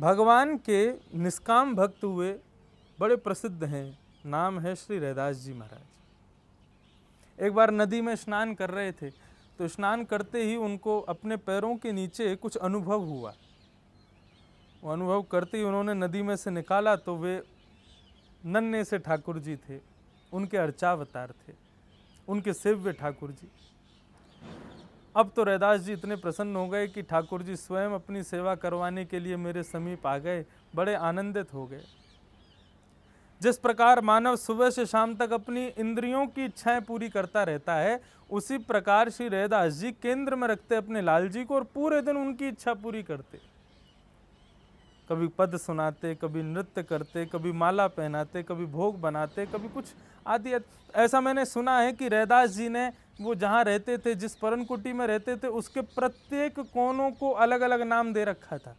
भगवान के निष्काम भक्त हुए, बड़े प्रसिद्ध हैं। नाम है श्री रैदास जी महाराज। एक बार नदी में स्नान कर रहे थे, तो स्नान करते ही उनको अपने पैरों के नीचे कुछ अनुभव हुआ। वो अनुभव करते ही उन्होंने नदी में से निकाला तो वे नन्हे से ठाकुर जी थे, उनके अर्चावतार थे, उनके सेव्य ठाकुर जी। अब तो रैदास जी इतने प्रसन्न हो गए कि ठाकुर जी स्वयं अपनी सेवा करवाने के लिए मेरे समीप आ गए, बड़े आनंदित हो गए। जिस प्रकार मानव सुबह से शाम तक अपनी इंद्रियों की इच्छाएं पूरी करता रहता है, उसी प्रकार श्री रैदास जी केंद्र में रखते अपने लाल जी को और पूरे दिन उनकी इच्छा पूरी करते। कभी पद सुनाते, कभी नृत्य करते, कभी माला पहनाते, कभी भोग बनाते, कभी कुछ आदि। ऐसा मैंने सुना है कि रैदास जी ने वो जहाँ रहते थे, जिस परनकुटी में रहते थे, उसके प्रत्येक कोनों को अलग अलग नाम दे रखा था।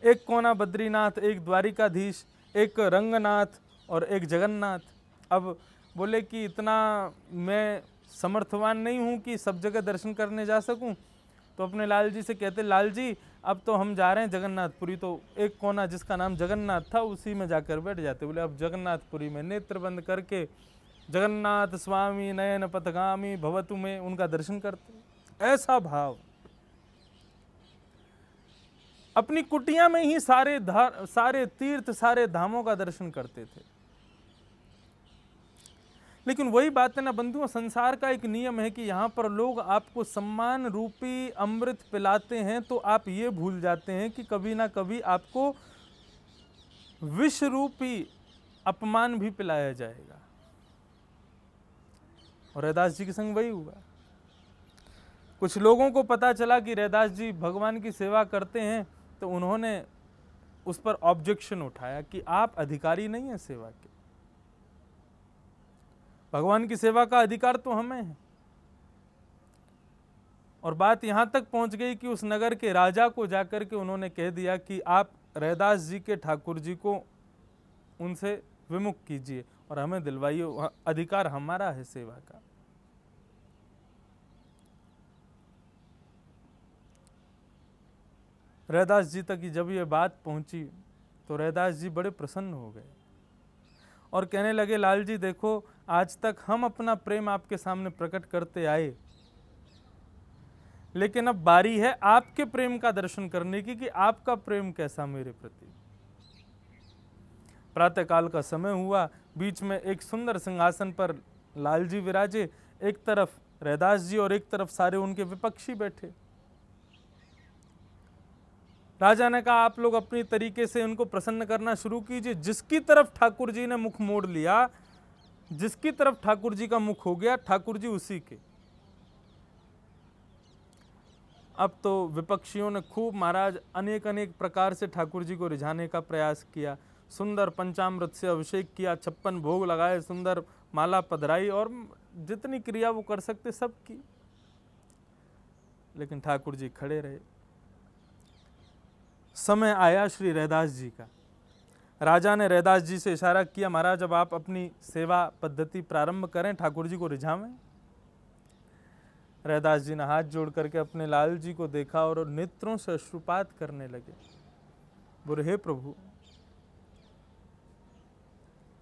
एक कोना बद्रीनाथ, एक द्वारिकाधीश, एक रंगनाथ और एक जगन्नाथ। अब बोले कि इतना मैं समर्थवान नहीं हूँ कि सब जगह दर्शन करने जा सकूँ, तो अपने लाल जी से कहते, लाल जी अब तो हम जा रहे हैं जगन्नाथपुरी। तो एक कोना जिसका नाम जगन्नाथ था, उसी में जाकर बैठ जाते। बोले अब जगन्नाथपुरी में नेत्र बंद करके जगन्नाथ स्वामी नयन पथगामी भवतु में उनका दर्शन करते। ऐसा भाव। अपनी कुटिया में ही सारे तीर्थ, सारे धामों का दर्शन करते थे। लेकिन वही बात है ना बंधुओं, संसार का एक नियम है कि यहाँ पर लोग आपको सम्मान रूपी अमृत पिलाते हैं, तो आप ये भूल जाते हैं कि कभी ना कभी आपको विष रूपी अपमान भी पिलाया जाएगा। और रैदास जी के संग वही हुआ। कुछ लोगों को पता चला कि रैदास जी भगवान की सेवा करते हैं, तो उन्होंने उस पर ऑब्जेक्शन उठाया कि आप अधिकारी नहीं हैं सेवा के। भगवान की सेवा का अधिकार तो हमें है। और बात यहां तक पहुंच गई कि उस नगर के राजा को जाकर के उन्होंने कह दिया कि आप रैदास जी के ठाकुर जी को उनसे विमुख कीजिए और हमें दिलवाइए, अधिकार हमारा है सेवा का। रैदास जी तक जब ये बात पहुंची तो रैदास जी बड़े प्रसन्न हो गए और कहने लगे, लाल जी देखो, आज तक हम अपना प्रेम आपके सामने प्रकट करते आए, लेकिन अब बारी है आपके प्रेम का दर्शन करने की कि आपका प्रेम कैसा मेरे प्रति। प्रातः काल का समय हुआ, बीच में एक सुंदर सिंहासन पर लाल जी विराजे, एक तरफ रैदास जी और एक तरफ सारे उनके विपक्षी बैठे। राजा ने कहा, आप लोग अपनी तरीके से उनको प्रसन्न करना शुरू कीजिए। जिसकी तरफ ठाकुर जी ने मुख मोड़ लिया, जिसकी तरफ ठाकुर जी का मुख हो गया, ठाकुर जी उसी के। अब तो विपक्षियों ने खूब महाराज अनेक अनेक प्रकार से ठाकुर जी को रिझाने का प्रयास किया। सुंदर पंचामृत से अभिषेक किया, 56 भोग लगाए, सुंदर माला पधराई और जितनी क्रिया वो कर सकते सब की। लेकिन ठाकुर जी खड़े रहे। समय आया श्री रैदास जी का। राजा ने रैदास जी से इशारा किया, महाराज अब आप अपनी सेवा पद्धति प्रारंभ करें, ठाकुर जी को रिझावें। रैदास जी ने हाथ जोड़ करके अपने लाल जी को देखा और नेत्रों से अश्रुपात करने लगे। बोले, हे प्रभु।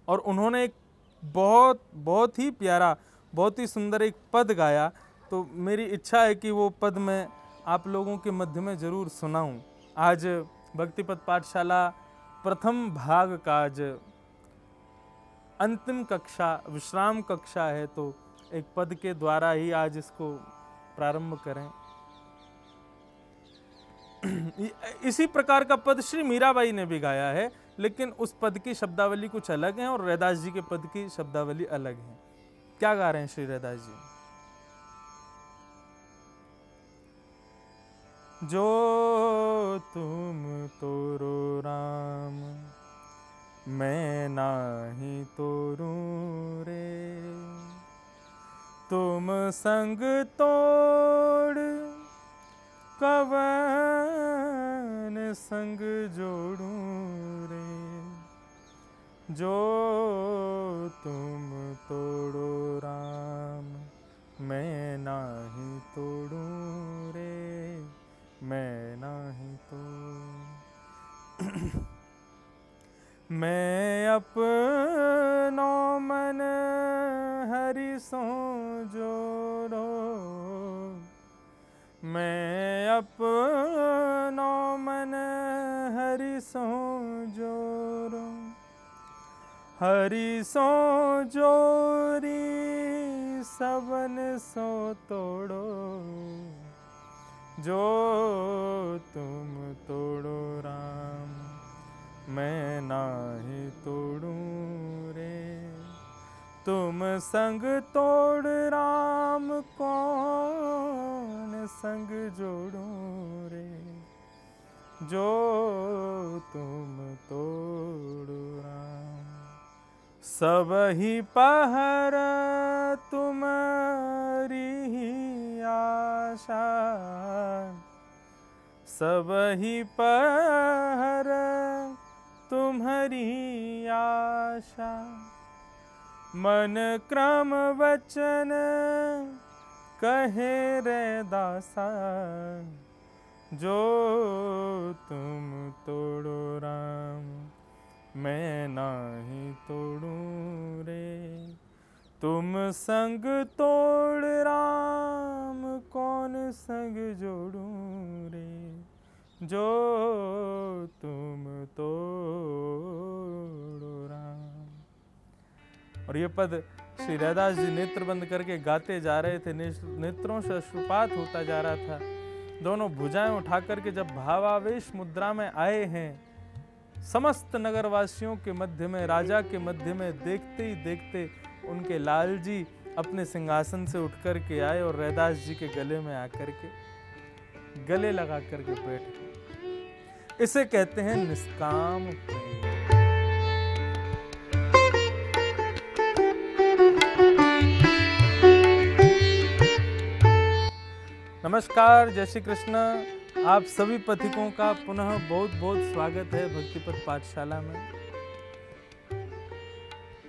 और उन्होंने एक बहुत ही प्यारा, बहुत ही सुंदर एक पद गाया। तो मेरी इच्छा है कि वो पद मैं आप लोगों के मध्य में जरूर सुनाऊं। आज भक्तिपद पाठशाला प्रथम भाग का आज अंतिम कक्षा, विश्राम कक्षा है, तो एक पद के द्वारा ही आज इसको प्रारंभ करें। इसी प्रकार का पद श्री मीराबाई ने भी गाया है, लेकिन उस पद की शब्दावली कुछ अलग है और रैदास जी के पद की शब्दावली अलग है। क्या गा रहे हैं श्री रैदास जी? जो तुम तोरो राम, मैं नाही तोरू रे, तुम संग तोड़ कवन संग जोड़ू रे, जो तुम तोड़ो राम, मैं नाही तोड़ू रे, मैं नाही तोड़ूं। मैं अपनो मन हरि सो जोड़ो, मैं अपनो मन हरि सो जोड़ो, हरि सो जोरी सबन सो तोड़ो, जो तुम तोड़ो राम मैं नाही तोड़ूं रे। तुम संग तोड़ राम कौन संग जोड़ूं रे, जो तुम तोड़ो राम। सब ही पहर तुम्हारी ही आशा, सब ही पहर तुम्हारी आशा। मन क्रम वचन कहे रे दासा, जो तुम तोड़ो राम मैं नाही तोड़ूं रे। तुम संग तोड़ राम कौन संग जोड़ूं रे, जो तुम तोड़ो राम। और ये पद श्री रैदास जी नेत्र बंद करके गाते जा रहे थे। नेत्रों से अश्रुपात होता जा रहा था। दोनों भुजाएं उठा करके जब भावावेश मुद्रा में आए हैं, समस्त नगरवासियों के मध्य में, राजा के मध्य में, देखते ही देखते उनके लाल जी अपने सिंहासन से उठ करके आए और रैदास जी के गले में आकर के गले लगा करके बैठ गए। इसे कहते हैं निष्काम प्रेम। नमस्कार, जय श्री कृष्ण। आप सभी पथिकों का पुनः बहुत बहुत स्वागत है भक्तिपथ पाठशाला में।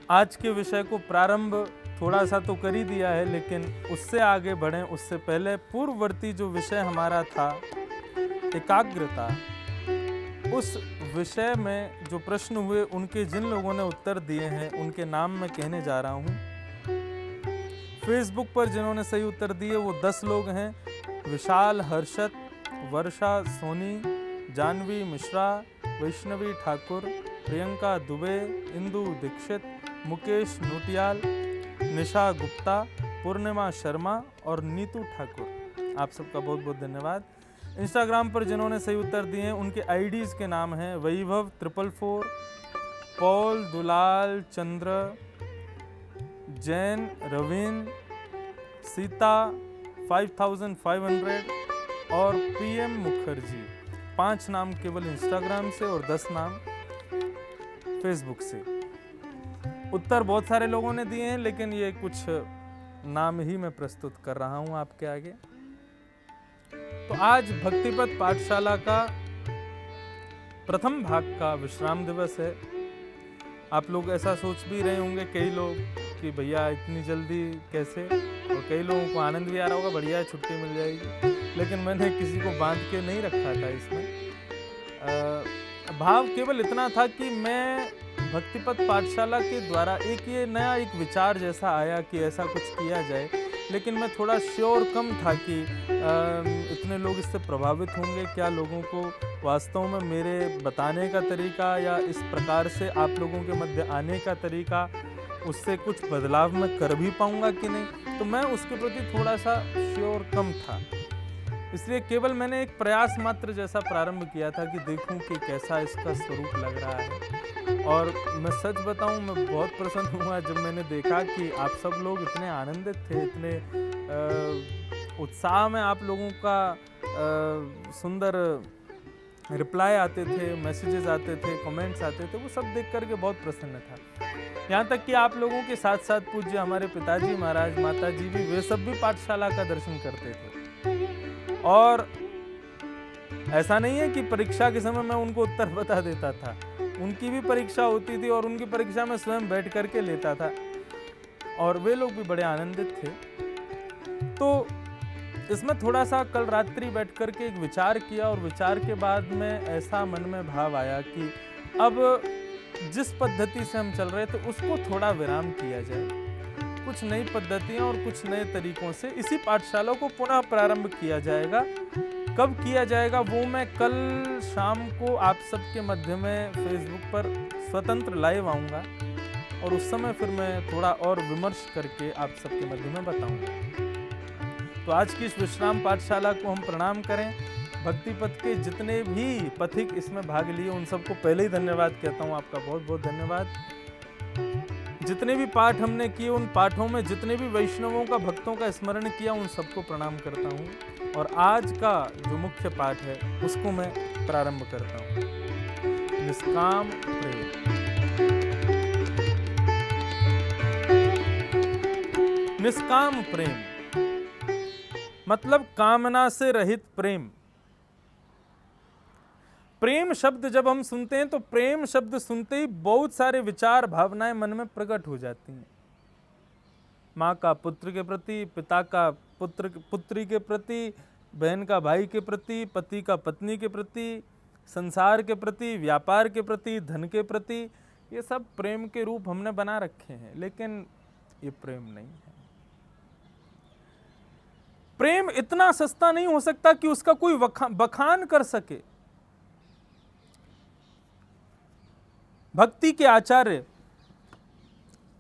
आज के विषय को प्रारंभ थोड़ा सा तो कर ही दिया है, लेकिन उससे आगे बढ़ें उससे पहले पूर्ववर्ती जो विषय हमारा था एकाग्रता, उस विषय में जो प्रश्न हुए उनके जिन लोगों ने उत्तर दिए हैं उनके नाम मैं कहने जा रहा हूँ। फेसबुक पर जिन्होंने सही उत्तर दिए वो 10 लोग हैं। विशाल, हर्षद, वर्षा सोनी, जानवी मिश्रा, वैष्णवी ठाकुर, प्रियंका दुबे, इंदु दीक्षित, मुकेश नोटियाल, निशा गुप्ता, पूर्णिमा शर्मा और नीतू ठाकुर। आप सबका बहुत बहुत धन्यवाद। इंस्टाग्राम पर जिन्होंने सही उत्तर दिए हैं उनके आईडीज के नाम हैं वैभव 444, पॉल, दुलाल, चंद्र, जैन, रवीन, सीता 5500 और पीएम मुखर्जी। 5 नाम केवल इंस्टाग्राम से और 10 नाम फेसबुक से। उत्तर बहुत सारे लोगों ने दिए हैं, लेकिन ये कुछ नाम ही मैं प्रस्तुत कर रहा हूं आपके आगे। तो आज भक्तिपथ पाठशाला का प्रथम भाग का विश्राम दिवस है। आप लोग ऐसा सोच भी रहे होंगे कई लोग कि भैया इतनी जल्दी कैसे, और कई लोगों को आनंद भी आ रहा होगा, बढ़िया छुट्टी मिल जाएगी। लेकिन मैंने किसी को बांध के नहीं रखा था इसमें। भाव केवल इतना था कि मैं भक्तिपथ पाठशाला के द्वारा ये नया विचार जैसा आया कि ऐसा कुछ किया जाए, लेकिन मैं थोड़ा श्योर कम था कि इतने लोग इससे प्रभावित होंगे क्या, लोगों को वास्तव में मेरे बताने का तरीका या इस प्रकार से आप लोगों के मध्य आने का तरीका, उससे कुछ बदलाव मैं कर भी पाऊंगा कि नहीं। तो मैं उसके प्रति थोड़ा सा श्योर कम था, इसलिए केवल मैंने एक प्रयास मात्र जैसा प्रारंभ किया था कि देखूं कि कैसा इसका स्वरूप लग रहा है। और मैं सच बताऊं, मैं बहुत प्रसन्न हुआ जब मैंने देखा कि आप सब लोग इतने आनंदित थे, इतने उत्साह में आप लोगों का सुंदर रिप्लाई आते थे, मैसेजेस आते थे, कमेंट्स आते थे, वो सब देख करके बहुत प्रसन्न था। यहाँ तक कि आप लोगों के साथ साथ पूज्य हमारे पिताजी महाराज, माताजी भी, वे सब भी पाठशाला का दर्शन करते थे। और ऐसा नहीं है कि परीक्षा के समय मैं उनको उत्तर बता देता था, उनकी भी परीक्षा होती थी और उनकी परीक्षा में स्वयं बैठ करके लेता था, और वे लोग भी बड़े आनंदित थे। तो इसमें थोड़ा सा कल रात्रि बैठ कर के एक विचार किया और विचार के बाद में ऐसा मन में भाव आया कि अब जिस पद्धति से हम चल रहे थे उसको थोड़ा विराम किया जाए, कुछ नई पद्धतियां और कुछ नए तरीकों से इसी पाठशाला को पुनः प्रारंभ किया जाएगा। कब किया जाएगा वो मैं कल शाम को आप सबके मध्य में फेसबुक पर स्वतंत्र लाइव आऊँगा और उस समय फिर मैं थोड़ा और विमर्श करके आप सबके मध्य में बताऊँगा। तो आज की इस विश्राम पाठशाला को हम प्रणाम करें। भक्ति पथ के जितने भी पथिक इसमें भाग लिए उन सबको पहले ही धन्यवाद कहता हूँ, आपका बहुत बहुत धन्यवाद। जितने भी पाठ हमने किए उन पाठों में जितने भी वैष्णवों का भक्तों का स्मरण किया उन सबको प्रणाम करता हूँ। और आज का जो मुख्य पाठ है उसको मैं प्रारंभ करता हूँ। निष्काम प्रेम। निष्काम प्रेम मतलब कामना से रहित प्रेम। प्रेम शब्द जब हम सुनते हैं तो प्रेम शब्द सुनते ही बहुत सारे विचार भावनाएं मन में प्रकट हो जाती हैं। माँ का पुत्र के प्रति, पिता का पुत्री के प्रति, बहन का भाई के प्रति, पति का पत्नी के प्रति, संसार के प्रति, व्यापार के प्रति, धन के प्रति, ये सब प्रेम के रूप हमने बना रखे हैं, लेकिन ये प्रेम नहीं है। प्रेम इतना सस्ता नहीं हो सकता कि उसका कोई बखान कर सके। भक्ति के आचार्य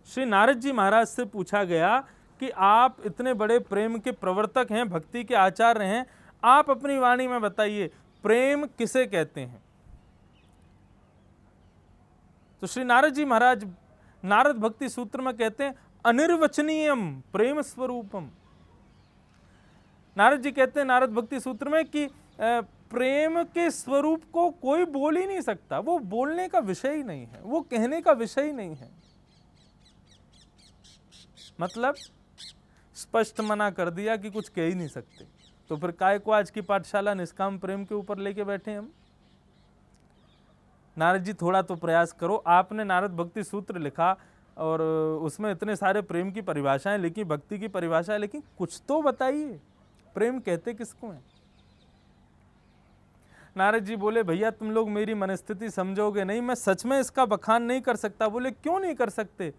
श्री नारद जी महाराज से पूछा गया कि आप इतने बड़े प्रेम के प्रवर्तक हैं, भक्ति के आचार्य हैं, आप अपनी वाणी में बताइए प्रेम किसे कहते हैं। तो श्री नारद जी महाराज नारद भक्ति सूत्र में कहते हैं अनिर्वचनीयम प्रेम स्वरूपम। नारद जी कहते हैं नारद भक्ति सूत्र में कि प्रेम के स्वरूप को कोई बोल ही नहीं सकता, वो बोलने का विषय ही नहीं है, वो कहने का विषय ही नहीं है। मतलब स्पष्ट मना कर दिया कि कुछ कह ही नहीं सकते। तो फिर काय को आज की पाठशाला निष्काम प्रेम के ऊपर लेके बैठे हम। नारद जी थोड़ा तो प्रयास करो। आपने नारद भक्ति सूत्र लिखा और उसमें इतने सारे प्रेम की परिभाषाएं लिखी, भक्ति की परिभाषाएं लिखी, कुछ तो बताइए प्रेम कहते किसको हैं। नारद जी बोले भैया तुम लोग मेरी मनस्थिति समझोगे नहीं, मैं सच में इसका बखान नहीं कर सकता। बोले क्यों नहीं कर सकते?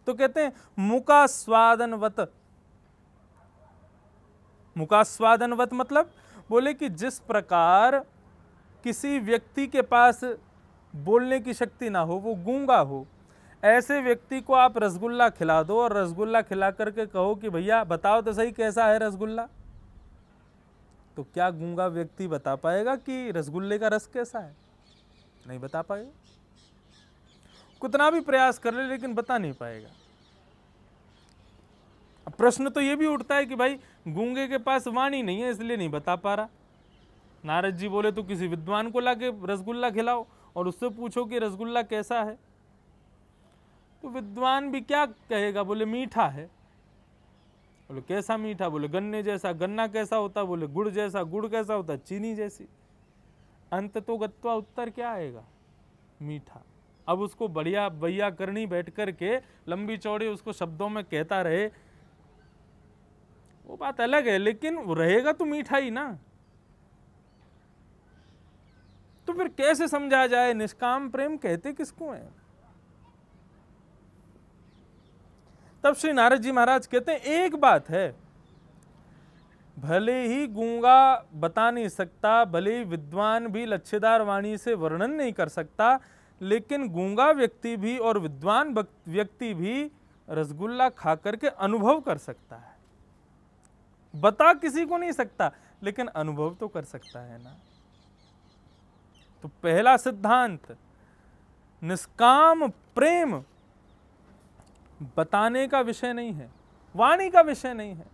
तो कहते हैं मुकास्वादनवत। मुकास्वादनवत मतलब बोले कि जिस प्रकार किसी व्यक्ति के पास बोलने की शक्ति ना हो, वो गूंगा हो, ऐसे व्यक्ति को आप रसगुल्ला खिला दो और रसगुल्ला खिला करके कहो कि भैया बताओ तो सही कैसा है रसगुल्ला, तो क्या गूंगा व्यक्ति बता पाएगा कि रसगुल्ले का रस कैसा है? नहीं बता पाएगा। कितना भी प्रयास कर ले लेकिन बता नहीं पाएगा। अब प्रश्न तो ये भी उठता है कि भाई गूंगे के पास वाणी नहीं है इसलिए नहीं बता पा रहा। नारद जी बोले तो किसी विद्वान को लाके रसगुल्ला खिलाओ और उससे पूछो कि रसगुल्ला कैसा है। तो विद्वान भी क्या कहेगा? बोले मीठा है। बोले कैसा मीठा? बोले गन्ने जैसा। गन्ना कैसा होता? बोले गुड़ जैसा। गुड़ कैसा होता? चीनी जैसी। अंत तो गत्वा उत्तर क्या आएगा? मीठा। अब उसको बढ़िया भैया करनी बैठ करके लंबी चौड़ी उसको शब्दों में कहता रहे, वो बात अलग है, लेकिन वो रहेगा तो मीठा ही ना। तो फिर कैसे समझा जाए निष्काम प्रेम कहते किसको है? तब श्री नारद जी महाराज कहते हैं एक बात है, भले ही गूंगा बता नहीं सकता, भले ही विद्वान भी लच्छेदार वाणी से वर्णन नहीं कर सकता, लेकिन गूंगा व्यक्ति भी और विद्वान व्यक्ति भी रसगुल्ला खा करके अनुभव कर सकता है। बता किसी को नहीं सकता लेकिन अनुभव तो कर सकता है ना। तो पहला सिद्धांत, निष्काम प्रेम बताने का विषय नहीं है, वाणी का विषय नहीं है।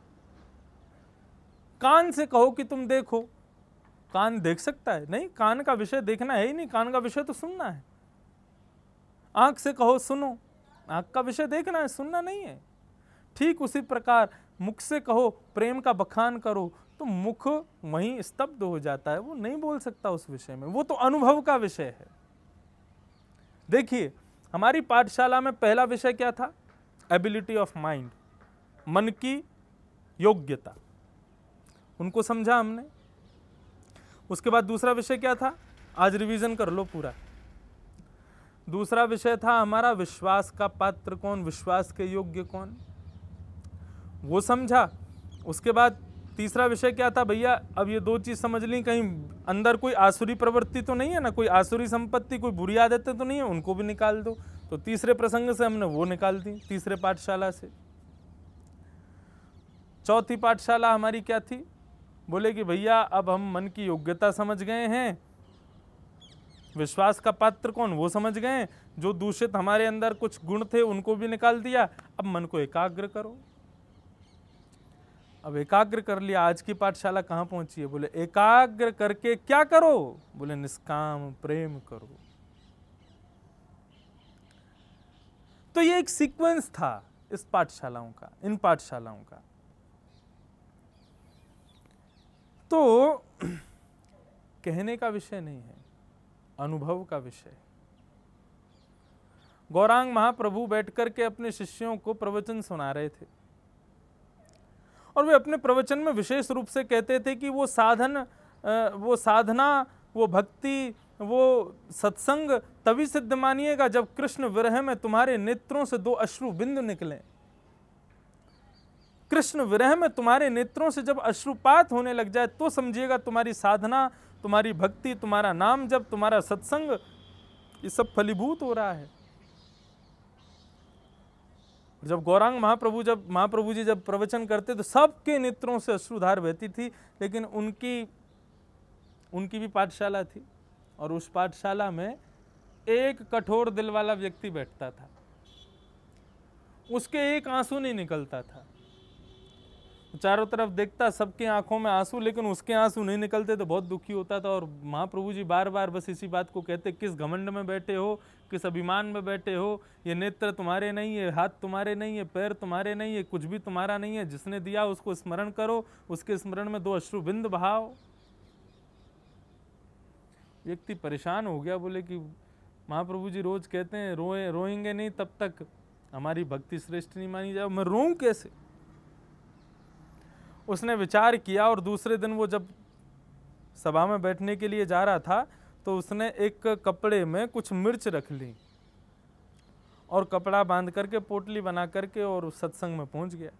कान से कहो कि तुम देखो, कान देख सकता है? नहीं, कान का विषय देखना है ही नहीं, कान का विषय तो सुनना है। आंख से कहो सुनो, आंख का विषय देखना है, सुनना नहीं है। ठीक उसी प्रकार मुख से कहो प्रेम का बखान करो, तो मुख वहीं स्तब्ध हो जाता है, वो नहीं बोल सकता उस विषय में, वो तो अनुभव का विषय है। देखिए हमारी पाठशाला में पहला विषय क्या था? एबिलिटी ऑफ माइंड, मन की योग्यता। उनको समझा हमने। उसके बाद दूसरा विषय क्या था, आज रिवीजन कर लो पूरा। दूसरा विषय था हमारा विश्वास का पात्र कौन, विश्वास के योग्य कौन, वो समझा। उसके बाद तीसरा विषय क्या था भैया, अब ये दो चीज समझ ली, कहीं अंदर कोई आसुरी प्रवृत्ति तो नहीं है ना, कोई आसुरी संपत्ति, कोई बुरी आदतें तो नहीं है, उनको भी निकाल दो। तो तीसरे प्रसंग से हमने वो निकाल दी, तीसरे पाठशाला से। चौथी पाठशाला हमारी क्या थी, बोले कि भैया अब हम मन की योग्यता समझ गए हैं, विश्वास का पात्र कौन वो समझ गए, जो दूषित हमारे अंदर कुछ गुण थे उनको भी निकाल दिया, अब मन को एकाग्र करो। अब एकाग्र कर लिया। आज की पाठशाला कहाँ पहुंची है, बोले एकाग्र करके क्या करो, बोले निष्काम प्रेम करो। तो ये एक सीक्वेंस था इस पाठशालाओं का, इन पाठशालाओं का। तो कहने का विषय नहीं है, अनुभव का विषय। गौरांग महाप्रभु बैठकर के अपने शिष्यों को प्रवचन सुना रहे थे और वे अपने प्रवचन में विशेष रूप से कहते थे कि वो साधन, वो साधना, वो भक्ति, वो सत्संग तभी सिद्ध मानिएगा जब कृष्ण विरह में तुम्हारे नेत्रों से 2 अश्रु बिंदु निकले। कृष्ण विरह में तुम्हारे नेत्रों से जब अश्रुपात होने लग जाए तो समझिएगा तुम्हारी साधना, तुम्हारी भक्ति, तुम्हारा नाम जब, तुम्हारा सत्संग, ये सब फलीभूत हो रहा है। जब गौरांग महाप्रभु जी जब प्रवचन करते तो सबके नेत्रों से अश्रुधार बहती थी, लेकिन उनकी भी पाठशाला थी और उस पाठशाला में एक कठोर दिल वाला व्यक्ति बैठता था, उसके एक आंसू नहीं निकलता था। चारों तरफ देखता, सबके आंखों में आंसू, लेकिन उसके आंसू नहीं निकलते तो बहुत दुखी होता था। और महाप्रभु जी बार बार बस इसी बात को कहते, किस घमंड में बैठे हो, किस अभिमान में बैठे हो, ये नेत्र तुम्हारे नहीं है, हाथ तुम्हारे नहीं है, पैर तुम्हारे नहीं है, कुछ भी तुम्हारा नहीं है, जिसने दिया उसको स्मरण करो, उसके स्मरण में 2 अश्रु बिंद बहाओ। व्यक्ति परेशान हो गया, बोले कि महाप्रभु जी रोज कहते हैं रोएंगे नहीं तब तक हमारी भक्ति श्रेष्ठ नहीं मानी जाए, मैं रोऊं कैसे। उसने विचार किया और दूसरे दिन वो जब सभा में बैठने के लिए जा रहा था तो उसने एक कपड़े में कुछ मिर्च रख ली और कपड़ा बांध करके पोटली बना करके और उस सत्संग में पहुंच गया।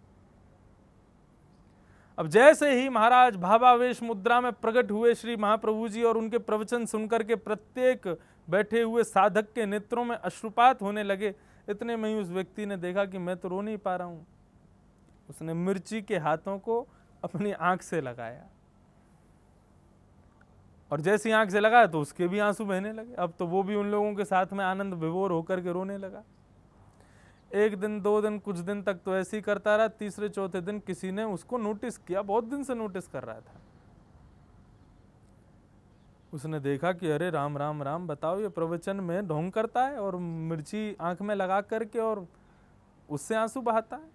अब जैसे ही महाराज भावावेश मुद्रा में प्रकट हुए श्री महाप्रभु जी और उनके प्रवचन सुनकर के प्रत्येक बैठे हुए साधक के नेत्रों में अश्रुपात होने लगे, इतने में ही उस व्यक्ति ने देखा कि मैं तो रो नहीं पा रहा हूं। उसने मिर्ची के हाथों को अपनी आंख से लगाया और जैसी आंख से लगाया तो उसके भी आंसू बहने लगे। अब तो वो भी उन लोगों के साथ में आनंद विभोर होकर के रोने लगा। 1 दिन 2 दिन कुछ दिन तक तो ऐसे ही करता रहा। तीसरे चौथे दिन किसी ने उसको नोटिस किया, बहुत दिन से नोटिस कर रहा था। उसने देखा कि अरे राम राम राम, बताओ ये प्रवचन में ढोंग करता है और मिर्ची आंख में लगा करके और उससे आंसू बहाता है।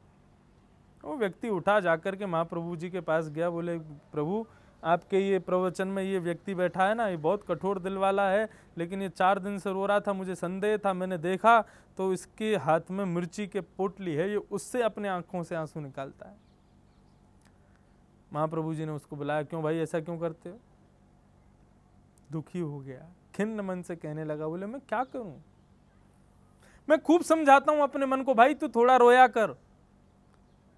वो व्यक्ति उठा जाकर के महाप्रभु जी के पास गया, बोले प्रभु आपके ये प्रवचन में ये व्यक्ति बैठा है ना, ये बहुत कठोर दिल वाला है, लेकिन ये 4 दिन से रो रहा था, मुझे संदेह था, मैंने देखा तो इसके हाथ में मिर्ची के पोटली है, ये उससे अपने आंखों से आंसू निकालता है। महाप्रभु जी ने उसको बुलाया, क्यों भाई ऐसा क्यों करते हो। दुखी हो गया, खिन्न मन से कहने लगा, बोले मैं क्या करूं, मैं खूब समझाता हूं अपने मन को, भाई तू थोड़ा रोया कर।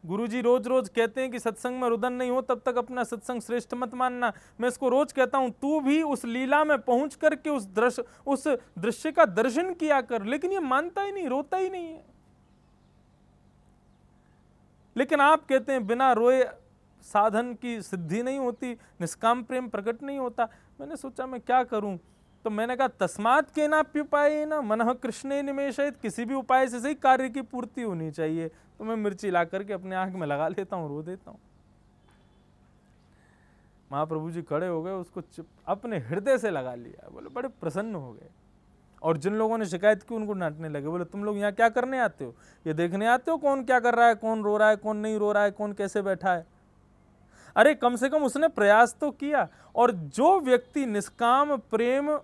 गुरुजी रोज रोज कहते हैं कि सत्संग में रुदन नहीं हो तब तक अपना सत्संग श्रेष्ठ मत मानना। मैं इसको रोज कहता हूं, तू भी उस लीला में पहुंच करके उस दृश्य का दर्शन किया कर, लेकिन ये मानता ही नहीं, रोता ही नहीं है। लेकिन आप कहते हैं बिना रोए साधन की सिद्धि नहीं होती, निष्काम प्रेम प्रकट नहीं होता। मैंने सोचा मैं क्या करूं, तो मैंने कहा तस्मात् केनाप्युपायेन मनः कृष्णे निमेषयेत्, किसी भी उपाय से सही कार्य की पूर्ति होनी चाहिए। तो मैं मिर्ची ला करके अपने आंख में लगा लेता हूँ, रो देता हूँ। महाप्रभु जी खड़े हो गए, उसको अपने हृदय से लगा लिया, बोले बड़े प्रसन्न हो गए। और जिन लोगों ने शिकायत की उनको डांटने लगे, बोले तुम लोग यहाँ क्या करने आते हो, ये देखने आते हो कौन क्या कर रहा है, कौन रो रहा है, कौन नहीं रो रहा है, कौन कैसे बैठा है। अरे कम से कम उसने प्रयास तो किया। और जो व्यक्ति निष्काम प्रेम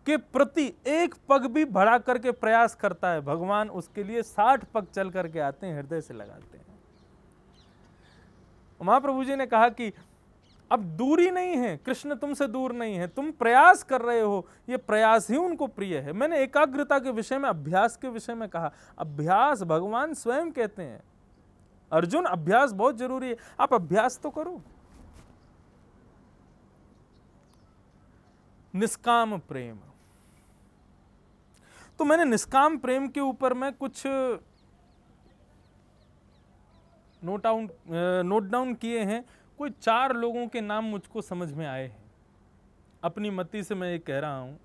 के प्रति एक पग भी बढ़ा करके प्रयास करता है, भगवान उसके लिए 60 पग चल करके आते हैं, हृदय से लगाते हैं। महाप्रभु जी ने कहा कि अब दूरी नहीं है, कृष्ण तुमसे दूर नहीं है, तुम प्रयास कर रहे हो, ये प्रयास ही उनको प्रिय है। मैंने एकाग्रता के विषय में, अभ्यास के विषय में कहा, अभ्यास भगवान स्वयं कहते हैं, अर्जुन अभ्यास बहुत जरूरी है, आप अभ्यास तो करो। निष्काम प्रेम, तो मैंने निष्काम प्रेम के ऊपर में कुछ नोट डाउन किए हैं। कोई 4 लोगों के नाम मुझको समझ में आए हैं, अपनी मति से मैं ये कह रहा हूं।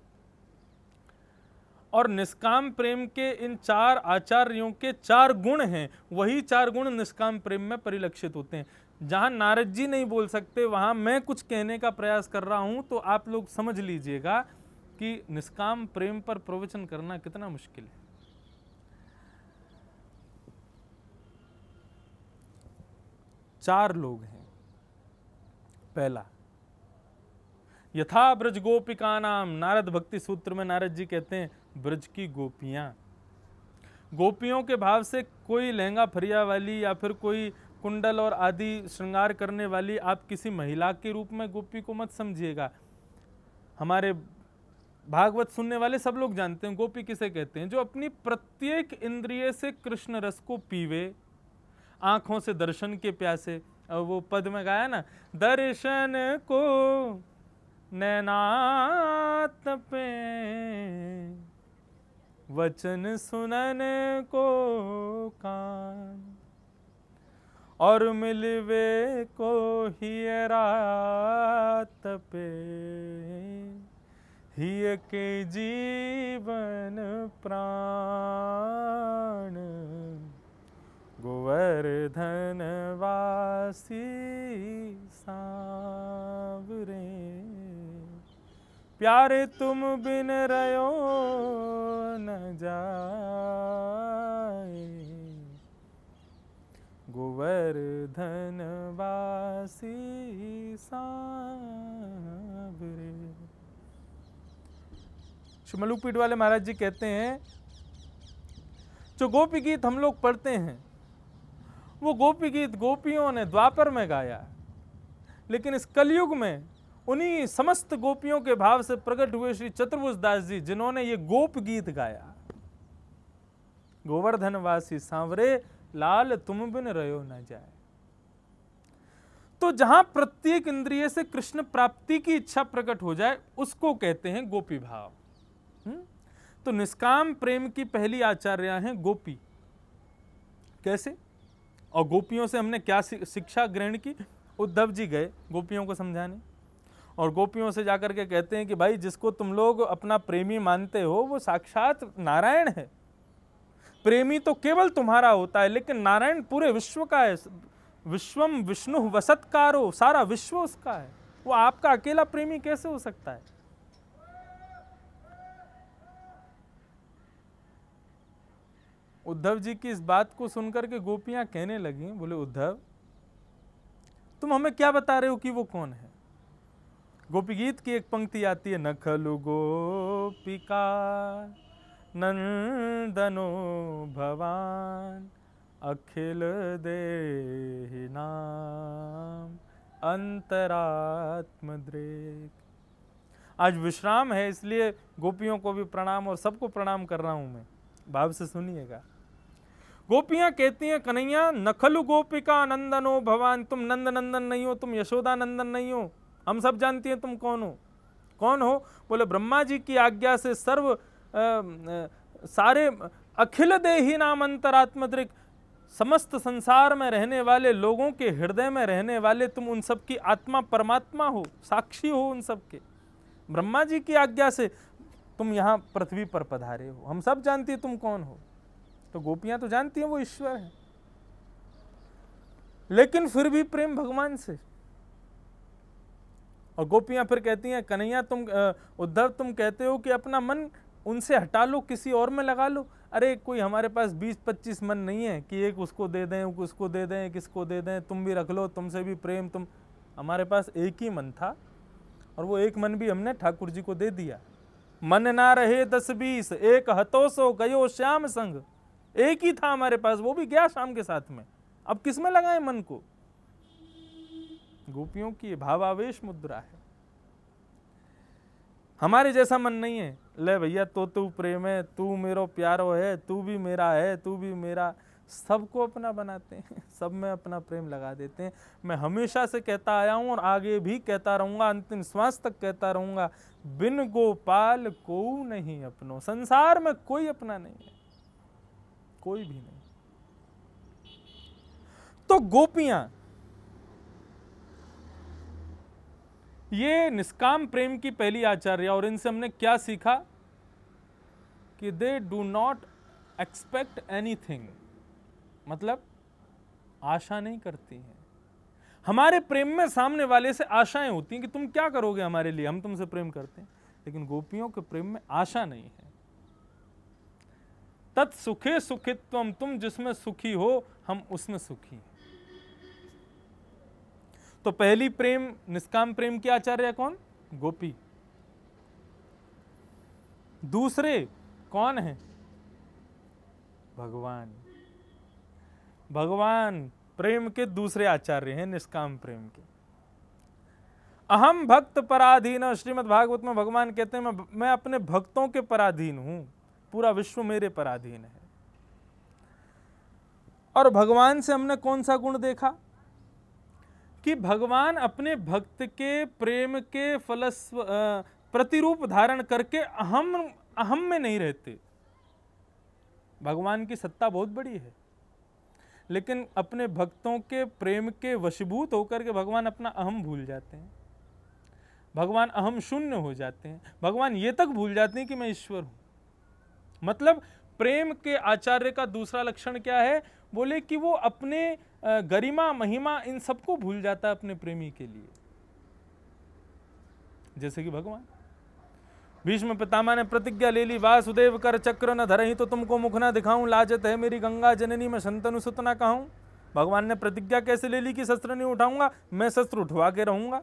और निष्काम प्रेम के इन 4 आचार्यों के 4 गुण हैं, वही 4 गुण निष्काम प्रेम में परिलक्षित होते हैं। जहां नारद जी नहीं बोल सकते, वहां मैं कुछ कहने का प्रयास कर रहा हूं, तो आप लोग समझ लीजिएगा कि निष्काम प्रेम पर प्रवचन करना कितना मुश्किल है। 4 लोग हैं। पहला, यथा ब्रज गोपिका नाम, नारद भक्ति सूत्र में नारद जी कहते हैं ब्रज की गोपियां। गोपियों के भाव से कोई लहंगा फरिया वाली या फिर कोई कुंडल और आदि श्रृंगार करने वाली आप किसी महिला के रूप में गोपी को मत समझिएगा। हमारे भागवत सुनने वाले सब लोग जानते हैं गोपी किसे कहते हैं, जो अपनी प्रत्येक इंद्रिय से कृष्ण रस को पीवे, आंखों से दर्शन के प्यासे। और वो पद में गाया ना, दर्शन को नैना तपे, वचन सुनन को कान, और मिलवे को हियरा तपे, हिय के जीवन प्राण, गोवर्धन वासी सांवरे, प्यारे तुम बिन रयो न जाए, गोवर्धन वासी सांवरे। शिमलुपीठ वाले महाराज जी कहते हैं, जो गोपी गीत हम लोग पढ़ते हैं, वो गोपी गीत गोपियों ने द्वापर में गाया, लेकिन इस कलयुग में उन्हीं समस्त गोपियों के भाव से प्रकट हुए श्री चतुर्भुज दास जी, जिन्होंने ये गोप गीत गाया, गोवर्धन वासी सांवरे, लाल तुम बिन रयो न जाए। तो जहां प्रत्येक इंद्रिय से कृष्ण प्राप्ति की इच्छा प्रकट हो जाए, उसको कहते हैं गोपी भाव। तो निष्काम प्रेम की पहली आचार्य हैं गोपी। कैसे? और गोपियों से हमने क्या शिक्षा ग्रहण की? उद्धव जी गए गोपियों को समझाने, और गोपियों से जाकर के कहते हैं कि भाई, जिसको तुम लोग अपना प्रेमी मानते हो वो साक्षात नारायण है। प्रेमी तो केवल तुम्हारा होता है, लेकिन नारायण पूरे विश्व का है। विश्वम विष्णु वसत्कारो, सारा विश्व उसका है, वो आपका अकेला प्रेमी कैसे हो सकता है? उद्धव जी की इस बात को सुनकर के गोपियां कहने लगी, बोले उद्धव, तुम हमें क्या बता रहे हो कि वो कौन है? गोपी गीत की एक पंक्ति आती है, न खलु गोपिका नंदनो भवान, अखिल देहि नाम अंतरात्म द्रेक। आज विश्राम है, इसलिए गोपियों को भी प्रणाम और सबको प्रणाम कर रहा हूं मैं, भाव से सुनिएगा। गोपियां कहती हैं, कन्हैया नखलु गोपिका नंदनो भवान, तुम नंद नंदन नहीं हो, तुम यशोदा नंदन नहीं हो, हम सब जानती हैं तुम कौन हो। कौन हो? बोले ब्रह्मा जी की आज्ञा से सारे अखिल देही नाम अंतरात्मद्रिक, समस्त संसार में रहने वाले लोगों के हृदय में रहने वाले तुम उन सब की आत्मा परमात्मा हो, साक्षी हो उन सब के। ब्रह्मा जी की आज्ञा से तुम यहाँ पृथ्वी पर पधारे हो, हम सब जानती है तुम कौन हो। तो गोपियां तो जानती हैं वो ईश्वर है, लेकिन फिर भी प्रेम भगवान से। और गोपियां फिर कहती हैं, कन्हैया तुम उद्धव तुम कहते हो कि अपना मन उनसे हटा लो, किसी और में लगा लो। अरे कोई हमारे पास 20-25 मन नहीं है कि एक उसको दे दें, उसको दे दें, किसको दे दें, तुम भी रख लो, तुमसे भी प्रेम। तुम, हमारे पास एक ही मन था, और वो एक मन भी हमने ठाकुर जी को दे दिया। मन ना रहे 10-20, एक हतो सो गयो श्याम संग। एक ही था हमारे पास, वो भी गया शाम के साथ में। अब किस में लगाए मन को? गोपियों की भावावेश मुद्रा है। हमारे जैसा मन नहीं है, ले भैया तो तू प्रेम है, तू मेरो प्यारो है, तू भी मेरा है, तू भी मेरा, सबको अपना बनाते हैं, सब में अपना प्रेम लगा देते हैं। मैं हमेशा से कहता आया हूं और आगे भी कहता रहूंगा, अंतिम श्वास तक कहता रहूंगा, बिन गोपाल को नहीं अपनो। संसार में कोई अपना नहीं है, कोई भी नहीं। तो गोपियां ये निष्काम प्रेम की पहली आचार्य, और इनसे हमने क्या सीखा कि they do not expect anything, मतलब आशा नहीं करती हैं। हमारे प्रेम में सामने वाले से आशाएं होती हैं कि तुम क्या करोगे हमारे लिए, हम तुमसे प्रेम करते हैं, लेकिन गोपियों के प्रेम में आशा नहीं है। तत् सुखे सुखित्वम, तुम जिसमें सुखी हो हम उसमें सुखी हैं। तो पहली प्रेम निष्काम प्रेम की आचार्य कौन? गोपी। दूसरे कौन है? भगवान। भगवान प्रेम के दूसरे आचार्य हैं निष्काम प्रेम के। अहम भक्त पराधीन, श्रीमद् भागवत में भगवान कहते हैं मैं अपने भक्तों के पराधीन हूं, पूरा विश्व मेरे पराधीन है। और भगवान से हमने कौन सा गुण देखा कि भगवान अपने भक्त के प्रेम के प्रतिरूप धारण करके अहम में नहीं रहते। भगवान की सत्ता बहुत बड़ी है, लेकिन अपने भक्तों के प्रेम के वशीभूत होकर के भगवान अपना अहम भूल जाते हैं। भगवान अहम शून्य हो जाते हैं। भगवान ये तक भूल जाते हैं कि मैं ईश्वर हूं। मतलब प्रेम के आचार्य का दूसरा लक्षण क्या है? बोले कि वो अपने गरिमा महिमा इन सबको भूल जाता है अपने प्रेमी के लिए। जैसे कि भगवान भीष्म पितामह ने प्रतिज्ञा ले ली, वासुदेव कर चक्र न धरहि तो तुमको मुख न दिखाऊं, लाजत है मेरी गंगा जननी मैं शंतनु सुत न कहूं। भगवान ने प्रतिज्ञा कैसे ले ली कि शस्त्र नहीं उठाऊंगा, मैं शस्त्र उठवा के रहूंगा।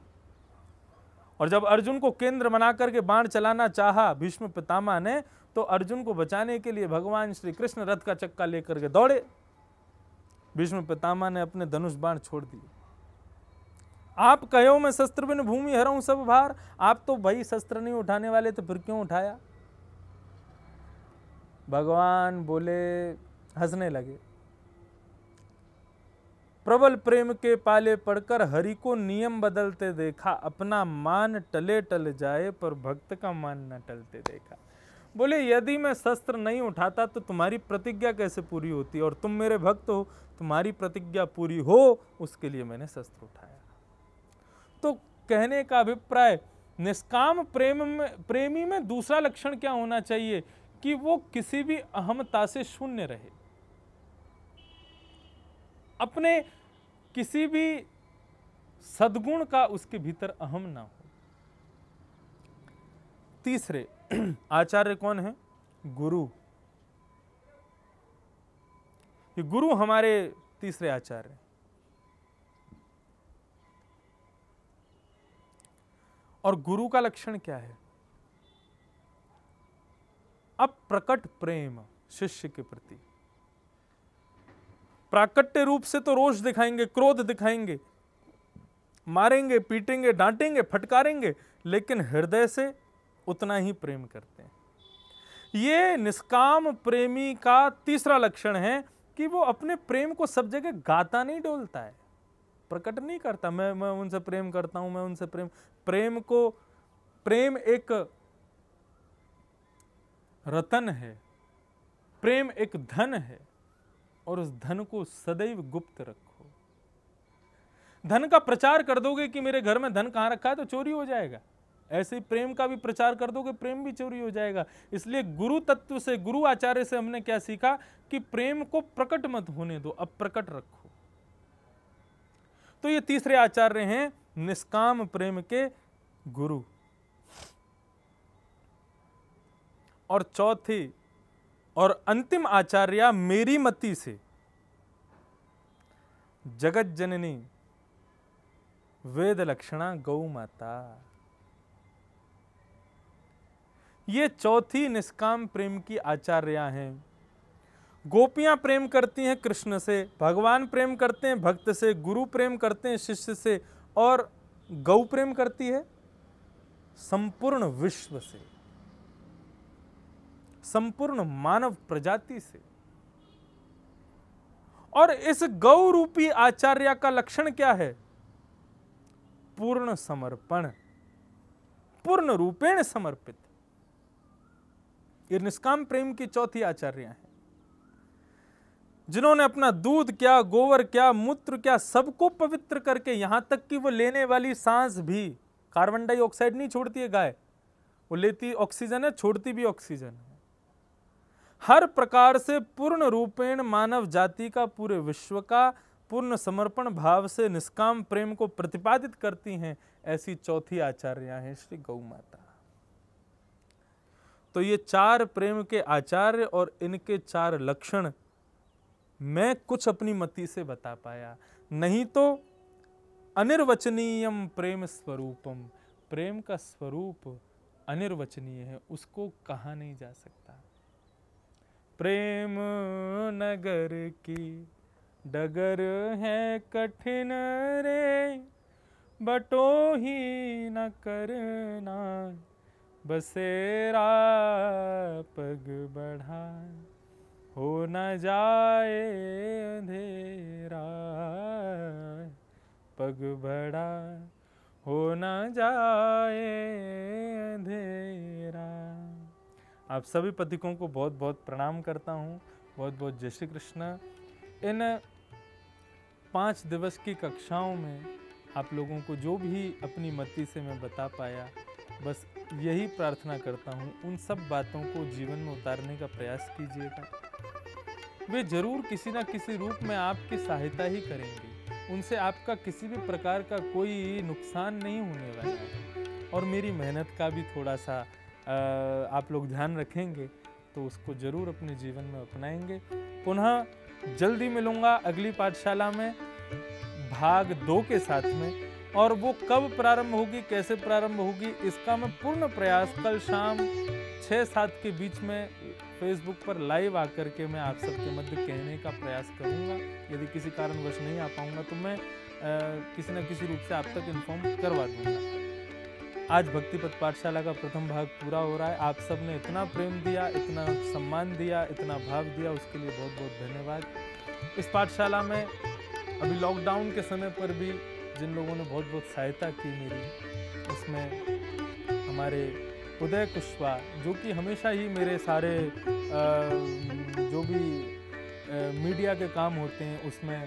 और जब अर्जुन को केंद्र बना करके बाण चलाना चाहा भीष्म पितामह ने, तो अर्जुन को बचाने के लिए भगवान श्री कृष्ण रथ का चक्का लेकर के दौड़े। भीष्म पितामह ने अपने धनुष बाण छोड़ दिए। आप कहो मैं शस्त्र बिन भूमि हरऊं सब भार, आप तो भाई शस्त्र नहीं उठाने वाले तो फिर क्यों उठाया? भगवान बोले, हंसने लगे, प्रबल प्रेम के पाले पड़कर हरि को नियम बदलते देखा, अपना मान टले टल जाए पर भक्त का मान न टलते देखा। बोले यदि मैं शस्त्र नहीं उठाता तो तुम्हारी प्रतिज्ञा कैसे पूरी होती, और तुम मेरे भक्त हो, तुम्हारी प्रतिज्ञा पूरी हो उसके लिए मैंने शस्त्र उठाया। तो कहने का अभिप्राय, निष्काम प्रेमी में दूसरा लक्षण क्या होना चाहिए कि वो किसी भी अहमता से शून्य रहे, अपने किसी भी सद्गुण का उसके भीतर अहम ना हो। तीसरे आचार्य कौन है? गुरु। ये गुरु हमारे तीसरे आचार्य। और गुरु का लक्षण क्या है? अब प्रकट प्रेम शिष्य के प्रति। प्राकट्य रूप से तो रोष दिखाएंगे, क्रोध दिखाएंगे, मारेंगे, पीटेंगे, डांटेंगे, फटकारेंगे, लेकिन हृदय से उतना ही प्रेम करते हैं। ये निष्काम प्रेमी का तीसरा लक्षण है कि वो अपने प्रेम को सब जगह गाता नहीं, डोलता है, प्रकट नहीं करता। मैं उनसे प्रेम करता हूं, मैं उनसे प्रेम एक रतन है, प्रेम एक धन है, और उस धन को सदैव गुप्त रखो। धन का प्रचार कर दोगे कि मेरे घर में धन कहां रखा है तो चोरी हो जाएगा, ऐसे ही प्रेम का भी प्रचार कर दोगे, प्रेम भी चोरी हो जाएगा। इसलिए गुरु तत्व से, गुरु आचार्य से हमने क्या सीखा कि प्रेम को प्रकट मत होने दो, अब प्रकट रखो। तो ये तीसरे आचार्य हैं निष्काम प्रेम के गुरु। और चौथी और अंतिम आचार्य मेरी मति से जगत जननी वेद लक्षणा गौ माता। ये चौथी निष्काम प्रेम की आचार्या हैं। गोपियां प्रेम करती हैं कृष्ण से, भगवान प्रेम करते हैं भक्त से, गुरु प्रेम करते हैं शिष्य से, और गौ प्रेम करती है संपूर्ण विश्व से, संपूर्ण मानव प्रजाति से। और इस गौ रूपी आचार्य का लक्षण क्या है? पूर्ण समर्पण, पूर्ण रूपेण समर्पित। ये निष्काम प्रेम की चौथी आचार्य है, जिन्होंने अपना दूध क्या, गोबर क्या, मूत्र क्या, सबको पवित्र करके, यहां तक कि वो लेने वाली सांस भी कार्बन डाइऑक्साइड नहीं छोड़ती है गाय, वो लेती ऑक्सीजन है, छोड़ती भी ऑक्सीजन है। हर प्रकार से पूर्ण रूपेण मानव जाति का, पूरे विश्व का पूर्ण समर्पण भाव से निष्काम प्रेम को प्रतिपादित करती हैं, ऐसी चौथी आचार्य हैं श्री गौ माता। तो ये चार प्रेम के आचार्य और इनके चार लक्षण मैं कुछ अपनी मति से बता पाया, नहीं तो अनिर्वचनीयम प्रेम स्वरूपम, प्रेम का स्वरूप अनिर्वचनीय है, उसको कहा नहीं जा सकता। प्रेम नगर की डगर है कठिन रे, बटोही न करना बसेरा पग बढ़ा, हो न जाए अंधेरा पग बढ़ा, हो न जाए अंधेरा। आप सभी पथिकों को बहुत बहुत प्रणाम करता हूँ, बहुत बहुत जय श्री कृष्ण। इन 5 दिवस की कक्षाओं में आप लोगों को जो भी अपनी मति से मैं बता पाया, बस यही प्रार्थना करता हूँ, उन सब बातों को जीवन में उतारने का प्रयास कीजिएगा। वे जरूर किसी न किसी रूप में आपकी सहायता ही करेंगे, उनसे आपका किसी भी प्रकार का कोई नुकसान नहीं होने वाला है। और मेरी मेहनत का भी थोड़ा सा आप लोग ध्यान रखेंगे तो उसको जरूर अपने जीवन में अपनाएंगे। पुनः जल्दी मिलूंगा अगली पाठशाला में भाग 2 के साथ में, और वो कब प्रारंभ होगी, कैसे प्रारंभ होगी, इसका मैं पूर्ण प्रयास कल शाम 6-7 के बीच में फेसबुक पर लाइव आकर के मैं आप सबके मध्य कहने का प्रयास करूंगा। यदि किसी कारणवश नहीं आ पाऊंगा तो मैं किसी न किसी रूप से आप तक इन्फॉर्म करवा दूंगा। आज भक्तिपथ पाठशाला का प्रथम भाग पूरा हो रहा है। आप सब ने इतना प्रेम दिया, इतना सम्मान दिया, इतना भाव दिया, उसके लिए बहुत बहुत धन्यवाद। इस पाठशाला में अभी लॉकडाउन के समय पर भी जिन लोगों ने बहुत बहुत सहायता की मेरी, उसमें हमारे उदय कुशवाहा, जो कि हमेशा ही मेरे सारे जो भी मीडिया के काम होते हैं उसमें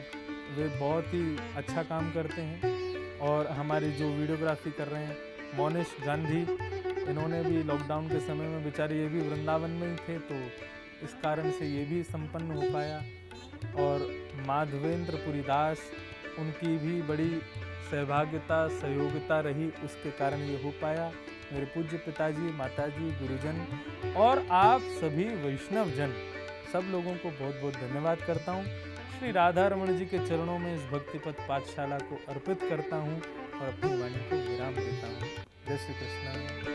वे बहुत ही अच्छा काम करते हैं। और हमारी जो वीडियोग्राफी कर रहे हैं मोनिश गांधी, इन्होंने भी लॉकडाउन के समय में बेचारे ये भी वृंदावन में ही थे, तो इस कारण से ये भी संपन्न हो पाया। और माधवेंद्र पुरी दास, उनकी भी बड़ी सहभागिता सहयोगिता रही, उसके कारण ये हो पाया। मेरे पूज्य पिताजी, माताजी, गुरुजन और आप सभी वैष्णव जन, सब लोगों को बहुत बहुत धन्यवाद करता हूँ। श्री राधा रमण जी के चरणों में इस भक्तिपथ पाठशाला को अर्पित करता हूँ और अपनी वाणी को विराम देता हूँ। जय श्री कृष्ण।